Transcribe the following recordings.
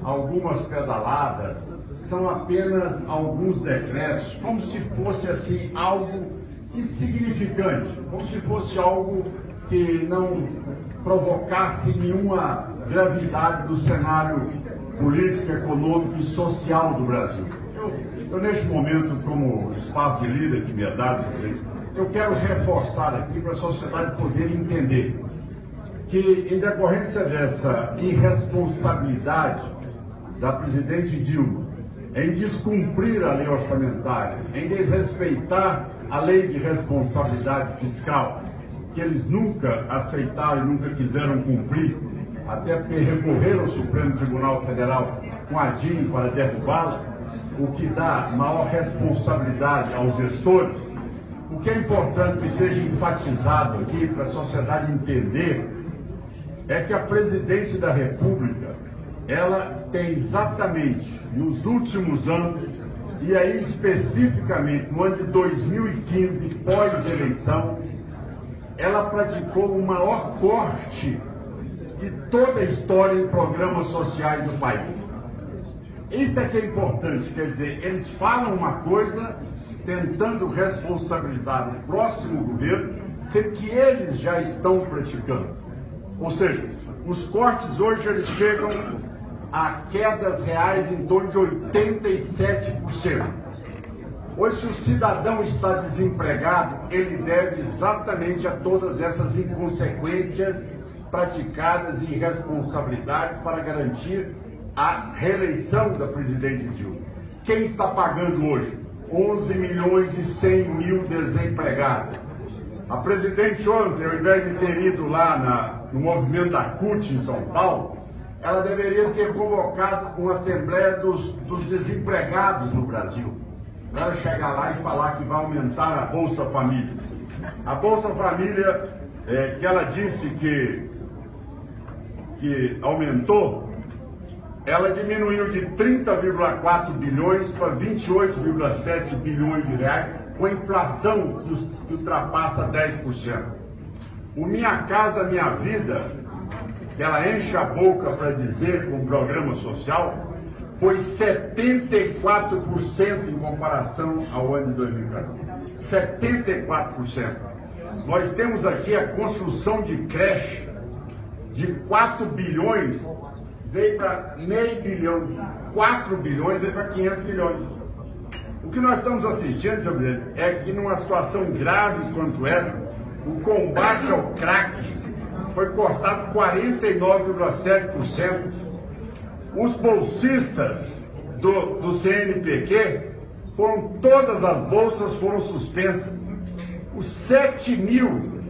Algumas pedaladas são apenas alguns decretos, como se fosse assim algo insignificante, como se fosse algo que não provocasse nenhuma gravidade do cenário político, econômico e social do Brasil. Eu neste momento, como espaço de líder que me é dado, eu quero reforçar aqui para a sociedade poder entender que, em decorrência dessa irresponsabilidade da presidente Dilma em descumprir a lei orçamentária, em desrespeitar a lei de responsabilidade fiscal, que eles nunca aceitaram e nunca quiseram cumprir, até porque recorreram ao Supremo Tribunal Federal com a DIN para derrubá-la, o que dá maior responsabilidade aos gestores. O que é importante que seja enfatizado aqui para a sociedade entender é que a presidente da República, ela tem exatamente nos últimos anos, e aí especificamente no ano de 2015, pós-eleição, ela praticou o maior corte de toda a história em programas sociais do país. Isso é que é importante, quer dizer, eles falam uma coisa tentando responsabilizar o próximo governo, sendo que eles já estão praticando. Ou seja, os cortes hoje eles chegam a quedas reais em torno de 87%. Hoje, se o cidadão está desempregado, ele deve exatamente a todas essas inconsequências praticadas e irresponsabilidades para garantir a reeleição da presidente Dilma. Quem está pagando hoje? 11 milhões e 100 mil desempregados. A presidente ontem, ao invés de ter ido lá no movimento da CUT em São Paulo, ela deveria ter convocado uma assembleia dos desempregados no Brasil. Para ela chegar lá e falar que vai aumentar a Bolsa Família. A Bolsa Família, que ela disse que aumentou, ela diminuiu de 30,4 bilhões para 28,7 bilhões de reais, com a inflação que ultrapassa 10%. O Minha Casa Minha Vida, que ela enche a boca para dizer com o programa social, foi 74% em comparação ao ano de 2014. 74%. Nós temos aqui a construção de creche de 4 bilhões, veio para meio bilhão, 4 bilhões veio para 500 milhões. O que nós estamos assistindo, senhor presidente, é que numa situação grave quanto essa, o combate ao crack foi cortado 49,7%. Os bolsistas do CNPq, todas as bolsas foram suspensas. Os 7 mil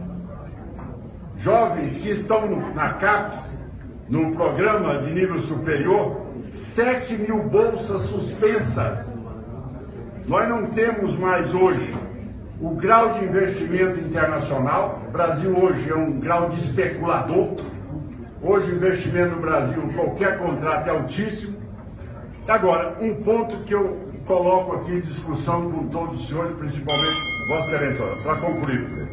jovens que estão na CAPES, no programa de nível superior, 7 mil bolsas suspensas. Nós não temos mais hoje o grau de investimento internacional. O Brasil hoje é um grau de especulador. Hoje o investimento no Brasil, qualquer contrato é altíssimo. Agora, um ponto que eu coloco aqui em discussão com todos os senhores, principalmente Vossa Excelência, para concluir.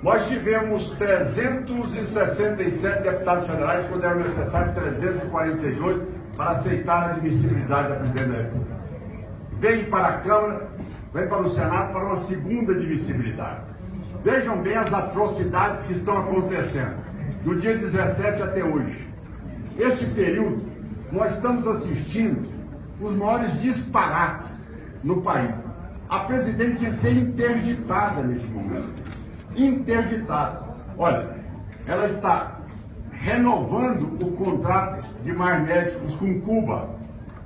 Nós tivemos 367 deputados federais, quando era necessário 342 para aceitar a admissibilidade da presidente da República. Vem para a Câmara, vem para o Senado para uma segunda admissibilidade. Vejam bem as atrocidades que estão acontecendo, do dia 17 até hoje. Este período, nós estamos assistindo os maiores disparates no país. A presidente tinha que ser interditada neste momento. Interditada. Olha, ela está renovando o contrato de mais médicos com Cuba.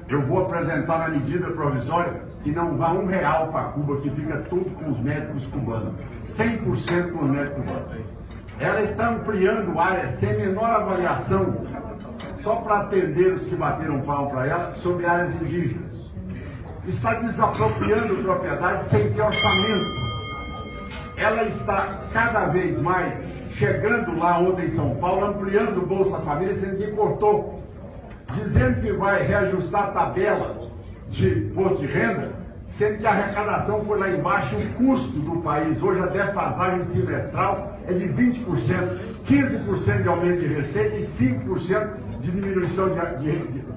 Eu vou apresentar na medida provisória que não vá R$1 para Cuba, que fica tudo com os médicos cubanos. 100% com os médicos cubanos. Ela está ampliando áreas sem menor avaliação, só para atender os que bateram pau para ela, sobre áreas indígenas. Está desapropriando propriedades sem ter orçamento. Ela está cada vez mais chegando lá ontem em São Paulo, ampliando o Bolsa Família, sendo que cortou, dizendo que vai reajustar a tabela de imposto de renda, sendo que a arrecadação foi lá embaixo, o custo do país, hoje a defasagem semestral é de 20%, 15% de aumento de receita e 5% de diminuição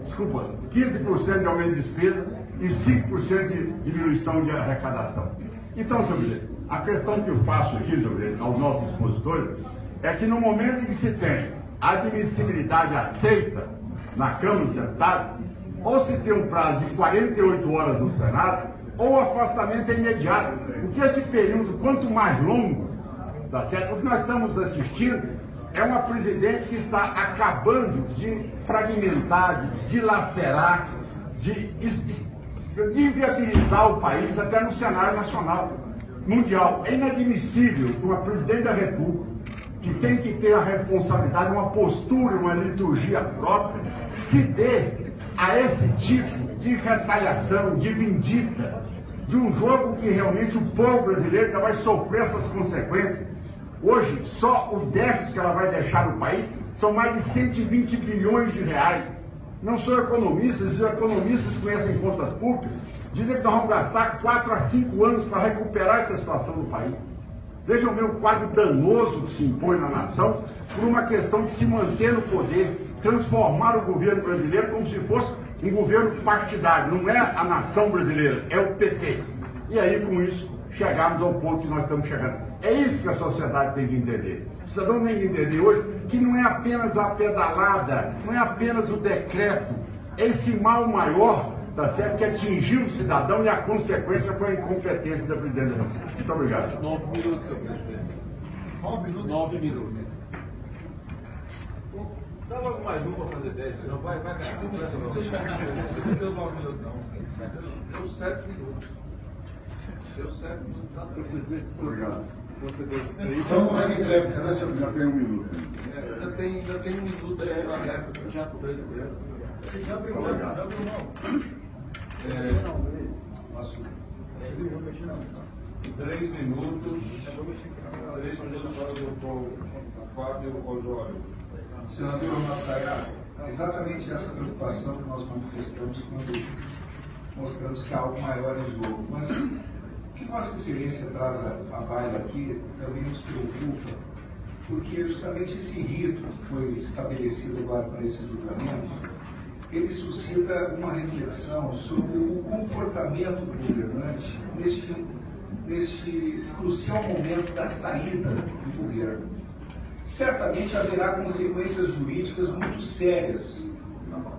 desculpa, 15% de aumento de despesa e 5% de diminuição de arrecadação. Então, senhor presidente, a questão que eu faço aqui, senhor presidente, aos nossos expositores, é que no momento em que se tem admissibilidade aceita na Câmara dos Deputados, ou se tem um prazo de 48 horas no Senado, ou o afastamento é imediato. Porque esse período, quanto mais longo, tá certo? O que nós estamos assistindo é uma presidente que está acabando de fragmentar, de dilacerar, de inviabilizar o país até no cenário nacional, mundial. É inadmissível que uma presidente da República, que tem que ter a responsabilidade, uma postura, uma liturgia própria, se dê a esse tipo de retaliação, de vindita, de um jogo que realmente o povo brasileiro ainda vai sofrer essas consequências. Hoje, só o déficit que ela vai deixar no país são mais de 120 bilhões de reais. Não sou economista, os economistas conhecem contas públicas, dizem que nós vamos gastar 4 a 5 anos para recuperar essa situação do país. Vejam bem o quadro danoso que se impõe na nação por uma questão de se manter no poder, transformar o governo brasileiro como se fosse um governo partidário. Não é a nação brasileira, é o PT. E aí, com isso, chegarmos ao ponto que nós estamos chegando. É isso que a sociedade tem que entender. O cidadão tem que entender hoje que não é apenas a pedalada, não é apenas o decreto, é esse mal maior, tá certo, que atingiu o cidadão e a consequência foi a incompetência da presidente da República. Muito obrigado. 9 minutos, senhor presidente. 9 minutos? 9 minutos. Dá logo mais um para fazer 10, não vai ganhar. Não deu 9 minutos, não. Deu 7 minutos. Deu 7 minutos. Obrigado. Você deu 6. Então, Já tem 1 minuto. ainda tem 1 minuto aí na época. Já foi. Já abriu mão. Já abriu mão. 3 minutos. 3 minutos para o doutor Fábio Osório. Senador Ronaldo Caiado, é exatamente essa preocupação que nós manifestamos quando mostramos que há algo maior em jogo. Mas o que Vossa Excelência traz à baila aqui também nos preocupa, porque justamente esse rito que foi estabelecido agora para esse julgamento, ele suscita uma reflexão sobre o comportamento do governante neste crucial momento da saída do governo. Certamente haverá consequências jurídicas muito sérias,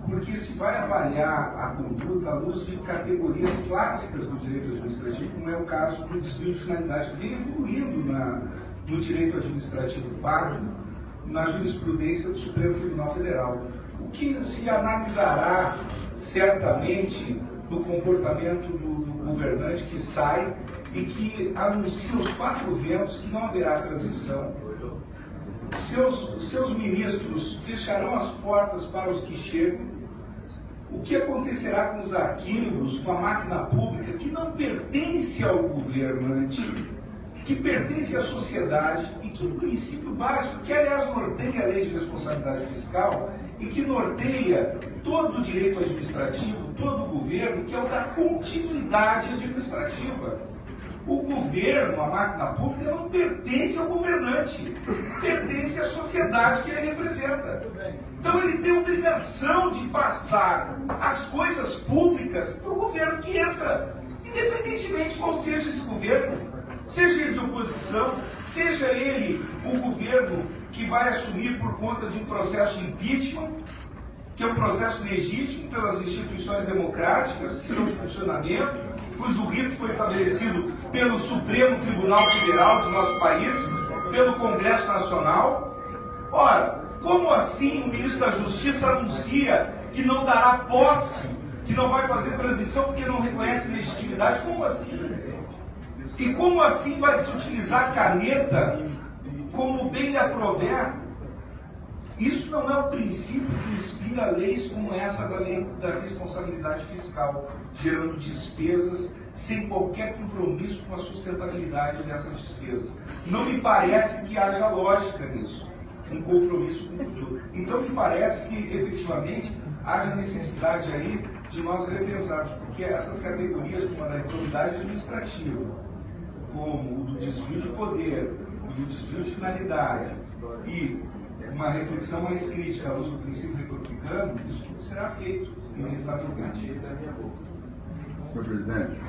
porque se vai avaliar a conduta à luz de categorias clássicas do direito administrativo, como é o caso do desvio de finalidade, que vem evoluindo no direito administrativo pago, na jurisprudência do Supremo Tribunal Federal. O que se analisará certamente do comportamento do governante que sai e que anuncia os 4 ventos que não haverá transição. Seus ministros fecharão as portas para os que chegam. O que acontecerá com os arquivos, com a máquina pública, que não pertence ao governante, que pertence à sociedade e que, no princípio básico, que aliás norteia a lei de responsabilidade fiscal e que norteia todo o direito administrativo, todo o governo, que é o da continuidade administrativa. O governo, a máquina pública, não pertence ao governante, pertence à sociedade que ele representa. Então ele tem a obrigação de passar as coisas públicas para o governo que entra, independentemente qual seja esse governo, seja ele de oposição, seja ele o governo que vai assumir por conta de um processo de impeachment, que é um processo legítimo pelas instituições democráticas que estão em funcionamento, cujo rito foi estabelecido pelo Supremo Tribunal Federal do nosso país, pelo Congresso Nacional. Ora, como assim o ministro da Justiça anuncia que não dará posse, que não vai fazer transição porque não reconhece legitimidade? Como assim? E como assim vai se utilizar caneta como bem lhe aprover? Isso não é o princípio que inspira leis como essa da lei da responsabilidade fiscal, gerando despesas sem qualquer compromisso com a sustentabilidade dessas despesas. Não me parece que haja lógica nisso, um compromisso com o futuro. Então me parece que, efetivamente, haja necessidade aí de nós repensarmos, porque essas categorias, como a da improbidade administrativa, como o do desvio de poder, o do desvio de finalidade e uma reflexão mais crítica à luz do princípio republicano, isso tudo será feito, inevitavelmente. Senhor presidente,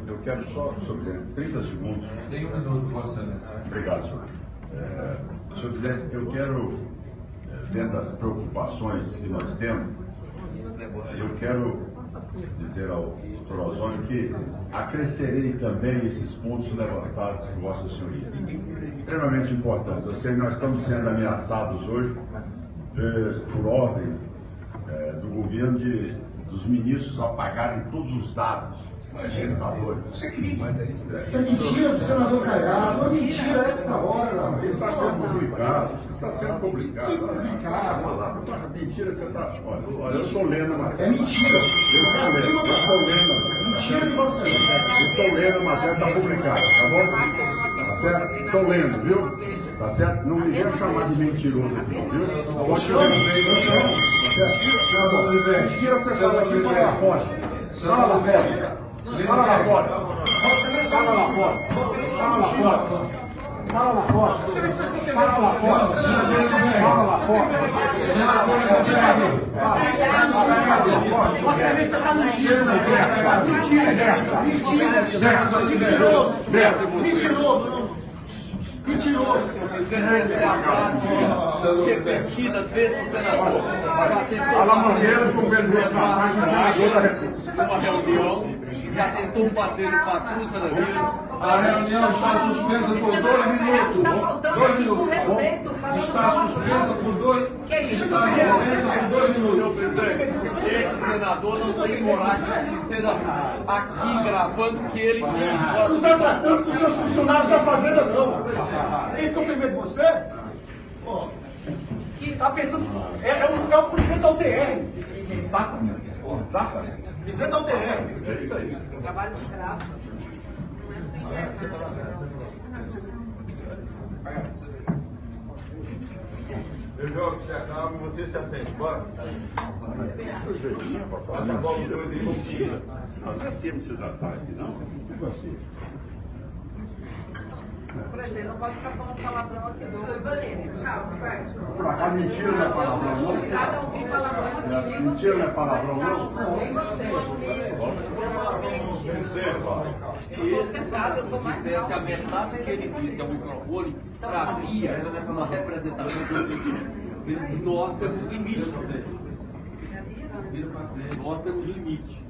eu quero só, sobre 30 segundos. Tem um minuto, Vossa Excelência. Obrigado, senhor. Senhor presidente, eu quero, dentro das preocupações que nós temos, eu quero dizer ao doutor Osório que acrescerei também esses pontos levantados por Vossa Senhoria. Extremamente importantes. Eu sei que nós estamos sendo ameaçados hoje por ordem do governo dos ministros apagarem todos os dados. Isso é crime. Isso é mentira do senador Caiado, é mentira essa hora. Está sendo publicado. Está sendo publicado. Que publicado? Mentira, você está. Olha, eu estou lendo, mas. É mentira. Eu estou lendo. Mentira de você. Eu estou lendo, mas está publicado, tá bom? Tá certo? Estou lendo, viu? Tá certo? Não me venha chamar de mentiroso aqui, não, viu? Eu chamo. Mentira, você fala aqui para lá fora. Fala lá fora. Fala lá fora. Fala lá fora. Fala lá fora. Fala lá fora. Fala lá fora. Fala lá fora. Vossa Excelência está mentindo. Mentira. Mentiroso. Mentiroso. Mentiroso. Repetida desse senador. Fala maneira que o presidente da República. Uma reunião, já tentou bater no patrulho da vida. A reunião está suspensa por 2 minutos. 2 minutos. Está suspensa por 2 minutos. Está suspensa por 2 minutos. Senhor presidente, esse senador não tem coragem de ser aqui gravando que ele se Não está tratando com os seus funcionários da Fazenda, não. Eles estão com medo de você? Está pensando. É o presidente da UTR. Exatamente. Exatamente. Presidente da UTR. É isso aí. Trabalho escravo. Eu jogo, se acalma, você se assente. Bora. Mentira. Nós já temos esse detalhe aqui, não? Tipo assim. Presidente, não pode ficar falando palavrão aqui, não. Beleza, tchau, vai. Por acaso, mentira não é palavrão, não? Obrigada a ouvir palavrão aqui. Mentira não é palavrão, não? Nem você. Você sabe, eu tô mais dissesse a metade que ele disse ao microfone, cabia uma representação do nós temos limite. Nós temos limite.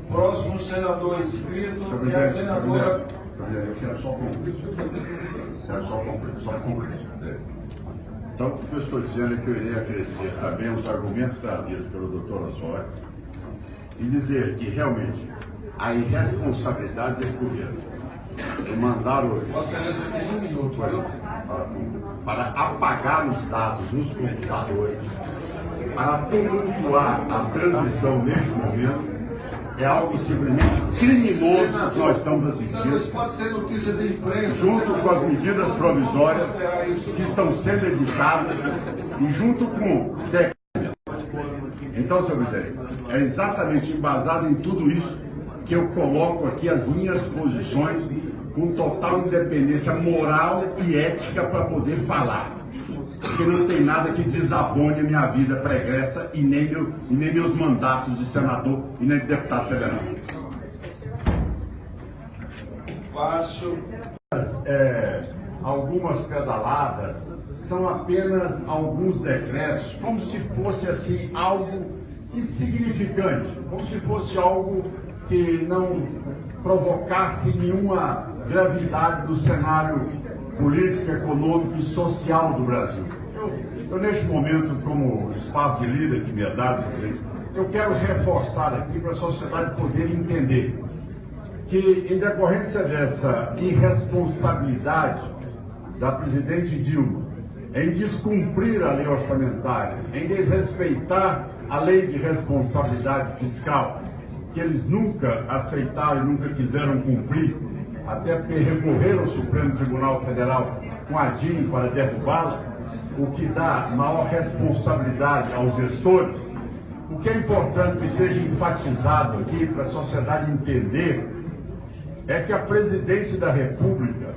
Próximo senador inscrito é a senadora. Eu quero só concluir. Só concluir. Então, o que eu estou dizendo é que eu irei acrescer também os argumentos trazidos pelo doutor Osório e dizer que realmente a irresponsabilidade desse governo de mandar hoje Vossa Excelência tem 1 minuto. para apagar os dados nos computadores, para tumultuar a transição neste momento, é algo simplesmente criminoso que nós estamos assistindo, Isso pode ser notícia de imprensa. junto com as medidas provisórias que estão sendo editadas e junto com o decreto. Então, senhor presidente, é exatamente embasado em tudo isso que eu coloco aqui as minhas posições com total independência moral e ética para poder falar. Porque não tem nada que desabone a minha vida pregressa e nem meus mandatos de senador e nem de deputado federal. Fácil. Algumas pedaladas são apenas alguns decretos, como se fosse assim algo insignificante, como se fosse algo que não provocasse nenhuma gravidade do cenário político, econômico e social do Brasil. Eu neste momento, como espaço de líder que me é dado, eu quero reforçar aqui para a sociedade poder entender que, em decorrência dessa irresponsabilidade da presidente Dilma em descumprir a lei orçamentária, em desrespeitar a lei de responsabilidade fiscal, que eles nunca aceitaram e nunca quiseram cumprir, até recorrer ao Supremo Tribunal Federal com a DIN para derrubá-la, o que dá maior responsabilidade aos gestores. O que é importante que seja enfatizado aqui para a sociedade entender é que a presidente da República,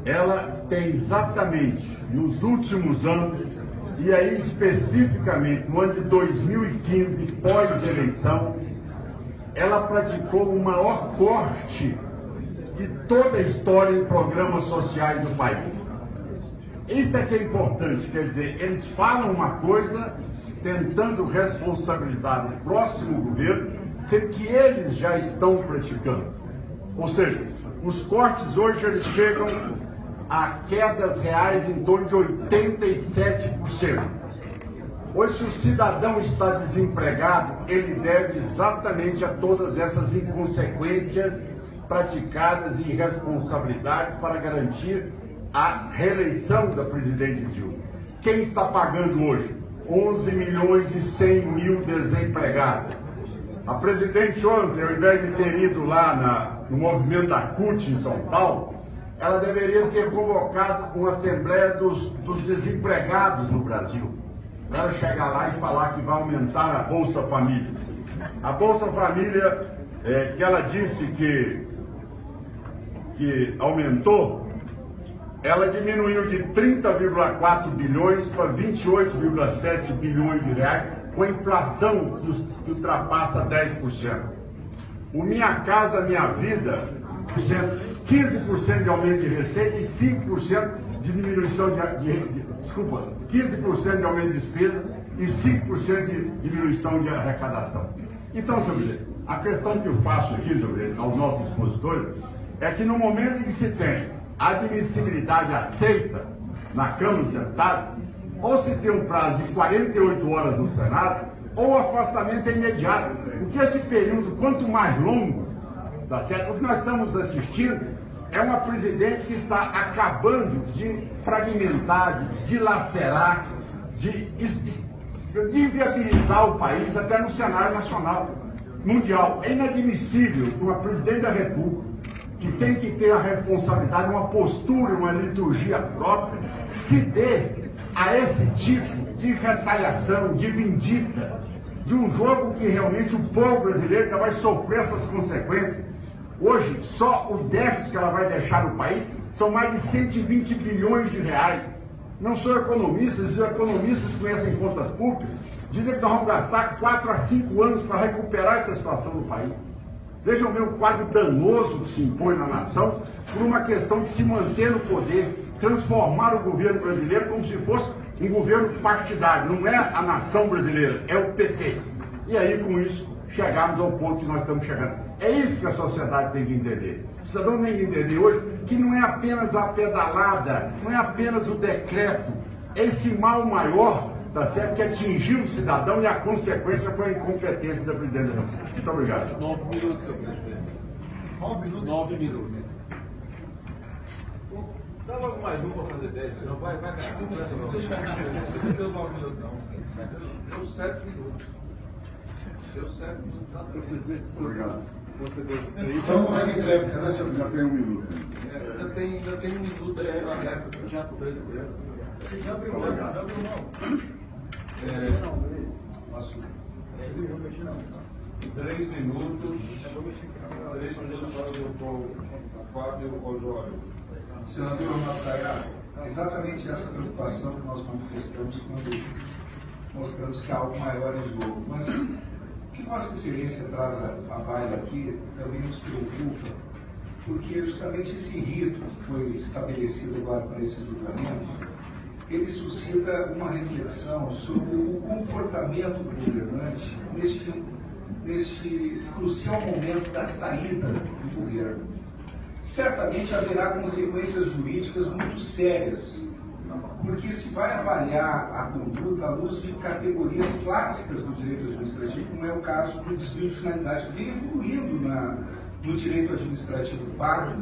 ela tem exatamente nos últimos anos, e aí especificamente no ano de 2015, pós-eleição, ela praticou o maior corte de toda a história em programas sociais do país. Isso é que é importante, quer dizer, eles falam uma coisa tentando responsabilizar o próximo governo, sendo que eles já estão praticando. Ou seja, os cortes hoje eles chegam a quedas reais em torno de 87%. Hoje, se o cidadão está desempregado, ele deve exatamente a todas essas inconsequências praticadas e irresponsabilidades para garantir a reeleição da presidente Dilma. Quem está pagando hoje? 11 milhões e 100 mil desempregados. A presidente ontem, ao invés de ter ido lá no movimento da CUT em São Paulo, ela deveria ter convocado uma assembleia dos desempregados no Brasil. Para ela chegar lá e falar que vai aumentar a Bolsa Família. A Bolsa Família, que ela disse que aumentou, ela diminuiu de 30,4 bilhões para 28,7 bilhões de reais, com a inflação que ultrapassa 10%. O Minha Casa Minha Vida, 15% de aumento de receita e 5% de diminuição 15% de aumento de despesa e 5% de diminuição de arrecadação. Então, senhor presidente, a questão que eu faço aqui, senhor presidente, aos nossos expositores, é que no momento em que se tem admissibilidade aceita na Câmara dos Deputados, ou se tem um prazo de 48 horas no Senado, ou o afastamento é imediato. Porque esse período, quanto mais longo, tá certo? O que nós estamos assistindo é uma presidente que está acabando de fragmentar, de dilacerar, de inviabilizar o país até no cenário nacional, mundial. É inadmissível que uma presidente da República, que tem que ter a responsabilidade, uma postura, uma liturgia própria, se dê a esse tipo de retaliação, de vindita, de um jogo que realmente o povo brasileiro ainda vai sofrer essas consequências. Hoje, só o déficit que ela vai deixar no país são mais de 120 bilhões de reais. Não sou economista, os economistas conhecem contas públicas, dizem que nós vamos gastar 4 a 5 anos para recuperar essa situação do país. Vejam bem o quadro danoso que se impõe na nação por uma questão de se manter no poder, transformar o governo brasileiro como se fosse um governo partidário. Não é a nação brasileira, é o PT. E aí, com isso, chegarmos ao ponto que nós estamos chegando. É isso que a sociedade tem que entender. O cidadão tem que entender hoje que não é apenas a pedalada, não é apenas o decreto, é esse mal maior, tá certo, que atingiu o cidadão e a consequência foi a incompetência da presidente da República. Muito obrigado. 9 minutos, senhor presidente. 9 minutos? 9 minutos. Dá logo mais um para fazer 10, não vai ganhar. Não deu 9 minutos, não. Deu 7 minutos. Deu 7 minutos. Senhor presidente, Obrigado. Então, já tem 1 minuto. Ainda tem 1 minuto aí na réplica. Já abriu Posso? 3 minutos. 3 minutos para o doutor Fábio Osório. Senador Renato Caiado, exatamente essa preocupação que nós manifestamos quando mostramos que há algo maior em jogo. Mas o que Vossa Excelência traz à baila aqui também nos preocupa, porque justamente esse rito que foi estabelecido agora para esse julgamento, ele suscita uma reflexão sobre o comportamento do governante neste crucial momento da saída do governo. Certamente haverá consequências jurídicas muito sérias, porque se vai avaliar a conduta à luz de categorias clássicas do direito administrativo, como é o caso do desvio de finalidade, que vem evoluindo no direito administrativo básico,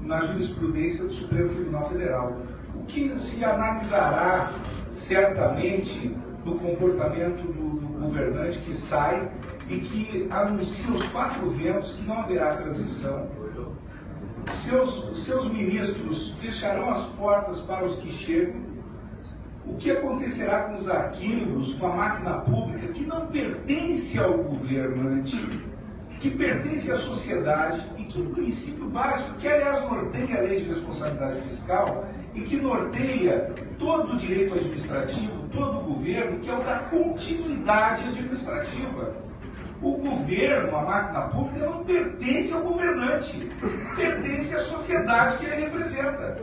na jurisprudência do Supremo Tribunal Federal. O que se analisará certamente do comportamento do governante que sai e que anuncia os 4 ventos que não haverá transição. seus ministros fecharão as portas para os que chegam? O que acontecerá com os arquivos, com a máquina pública que não pertence ao governante, que pertence à sociedade e que o princípio básico, que aliás norteia a lei de responsabilidade fiscal e que norteia todo o direito administrativo, todo o governo, que é o da continuidade administrativa. O governo, a máquina pública, não pertence ao governante, pertence à sociedade que ele representa.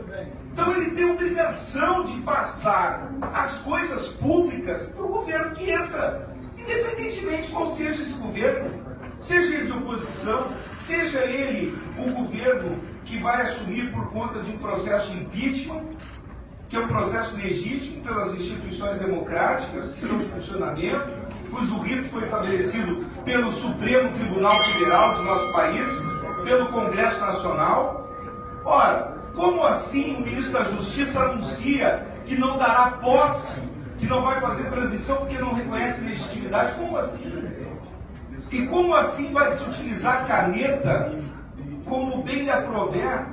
Então ele tem a obrigação de passar as coisas públicas para o governo que entra, independentemente de qual seja esse governo, seja ele de oposição, seja ele o governo que vai assumir por conta de um processo de impeachment, que é um processo legítimo pelas instituições democráticas que estão em funcionamento, cujo rito foi estabelecido pelo Supremo Tribunal Federal de nosso país, pelo Congresso Nacional. Ora, como assim o ministro da Justiça anuncia que não dará posse, que não vai fazer transição porque não reconhece legitimidade? Como assim? E como assim vai se utilizar caneta como bem lhe aprover?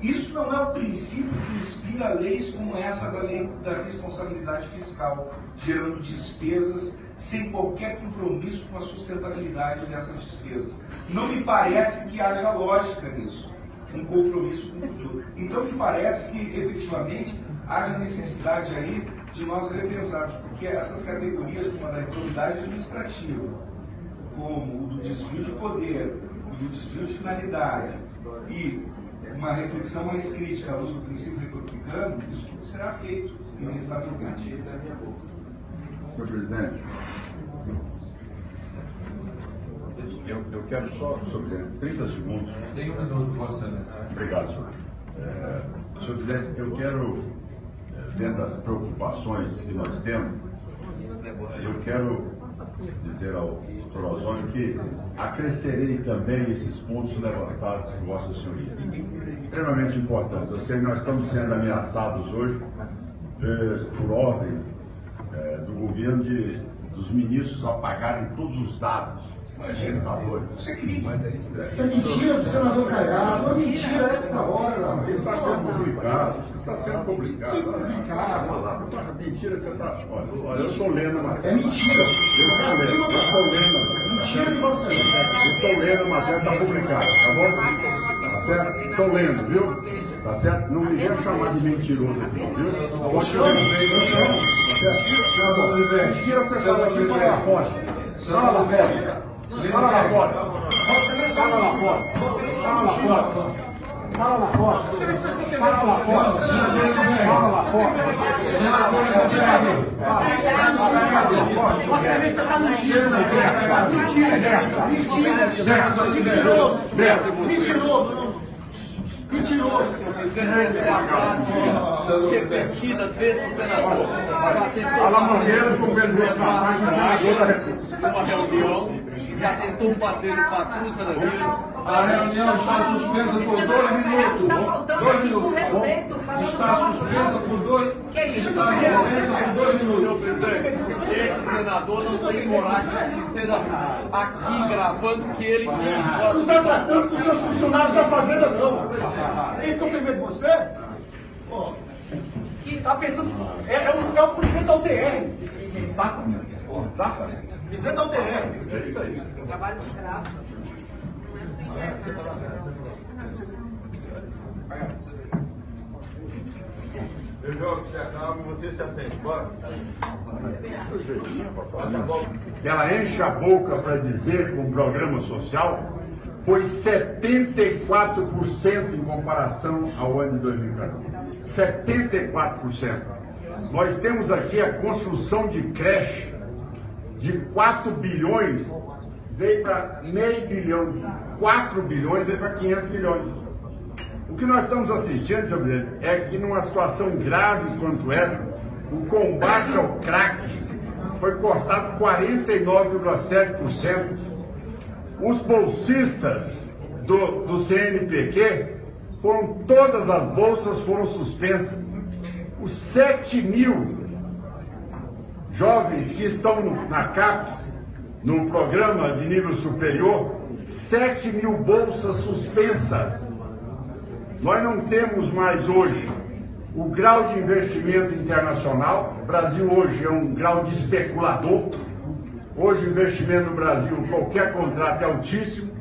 Isso não é o princípio que inspira leis como essa da lei da responsabilidade fiscal, gerando despesas sem qualquer compromisso com a sustentabilidade dessas despesas. Não me parece que haja lógica nisso, um compromisso com o futuro. Então me parece que, efetivamente, haja necessidade aí de nós repensarmos, porque essas categorias, como a da improbidade administrativa, como o do desvio de poder, o do desvio de finalidade e uma reflexão mais crítica à luz do princípio republicano, isso tudo será feito, inevitavelmente. Senhor presidente, eu quero só, sobre 30 segundos. Tem um minuto, Vossa Excelência. Obrigado, senhor. Senhor presidente, eu quero, dentro das preocupações que nós temos, eu quero dizer ao doutor Osório que acrescerei também esses pontos levantados por Vossa Senhoria. Extremamente importantes. Eu sei que nós estamos sendo ameaçados hoje por ordem do governo dos ministros apagarem todos os dados. Isso é crime. Isso é mentira do senador Caiado, é mentira essa hora. Está sendo publicado. Está sendo publicado. Que publicado? Mentira, você está. Olha, eu estou lendo, mas. É mentira. Eu estou lendo. Mentira de você. Estou lendo, a matéria está publicada, tá bom? Tá certo? Estou lendo, viu? Tá certo? Não me venha chamar de mentiroso aqui, viu? Eu chamo. Mentira, você fala aqui, fala lá fora. Fala lá fora. Fala lá fora. Fala lá fora. Fala lá fora. Fala lá fora. Fala lá fora. Fala lá fora. Vossa Excelência está mentindo. Mentira. Mentiroso. Mentiroso. Mentiroso. Repetida desse senador. Fala maneira que o governo Uma reunião, já tentou bater no patrulho, senador. A reunião está suspensa por 2 minutos. 2 minutos. Está suspensa por 2 minutos. Senhor presidente, esse senador não tem coragem de ser aqui gravando que ele se Não está tratando com os seus funcionários da Fazenda, não. Eles estão com medo de você? Está pensando. É o presidente da UTR. Exatamente. Presidente da UTR. É isso aí. Trabalho escravo. Eu jogo, você acaba, você se assente. Bora. Ela enche a boca para dizer que o programa social foi 74% em comparação ao ano de 2014. 74%. Nós temos aqui a construção de creche de 4 bilhões, veio para meio bilhão, 4 bilhões veio para 500 milhões. O que nós estamos assistindo, senhor presidente, é que numa situação grave quanto essa, o combate ao crack foi cortado 49,7%. Os bolsistas do CNPq, todas as bolsas foram suspensas. Os 7 mil jovens que estão na CAPES, no programa de nível superior, 7 mil bolsas suspensas. Nós não temos mais hoje o grau de investimento internacional. O Brasil hoje é um grau de especulador. Hoje o investimento no Brasil, qualquer contrato é altíssimo.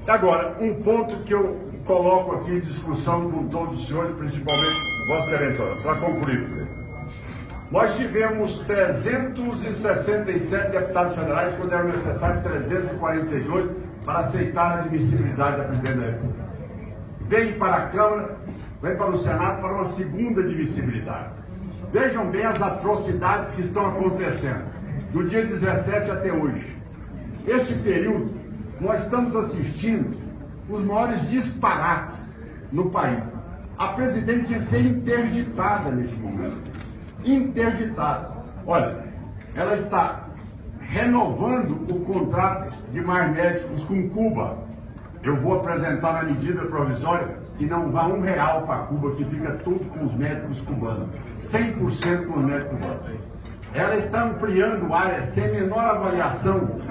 Agora, um ponto que eu coloco aqui em discussão com todos os senhores, principalmente Vossa Excelência, para concluir, presidente. Nós tivemos 367 deputados federais, quando eram necessários 342 para aceitar a admissibilidade da Presidente da República. Vem para a Câmara, vem para o Senado para uma segunda admissibilidade. Vejam bem as atrocidades que estão acontecendo, do dia 17 até hoje. Este período, nós estamos assistindo os maiores disparates no país. A Presidente tinha que ser interditada neste momento. Interditada. Olha, ela está renovando o contrato de mais médicos com Cuba. Eu vou apresentar na medida provisória que não vá R$1 para Cuba, que fica tudo com os médicos cubanos. 100% com os médicos cubanos. Ela está ampliando áreas sem menor avaliação,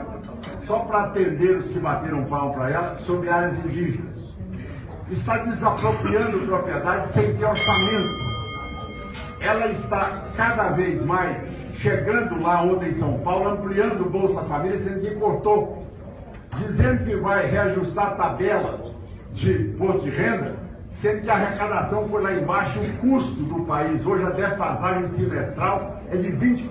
só para atender os que bateram pau para ela, sobre áreas indígenas. Está desapropriando propriedades sem ter orçamento. Ela está cada vez mais chegando lá ontem em São Paulo, ampliando o Bolsa Família, sendo que cortou, dizendo que vai reajustar a tabela de imposto de renda, sendo que a arrecadação foi lá embaixo, o custo do país, hoje a defasagem semestral é de 20%.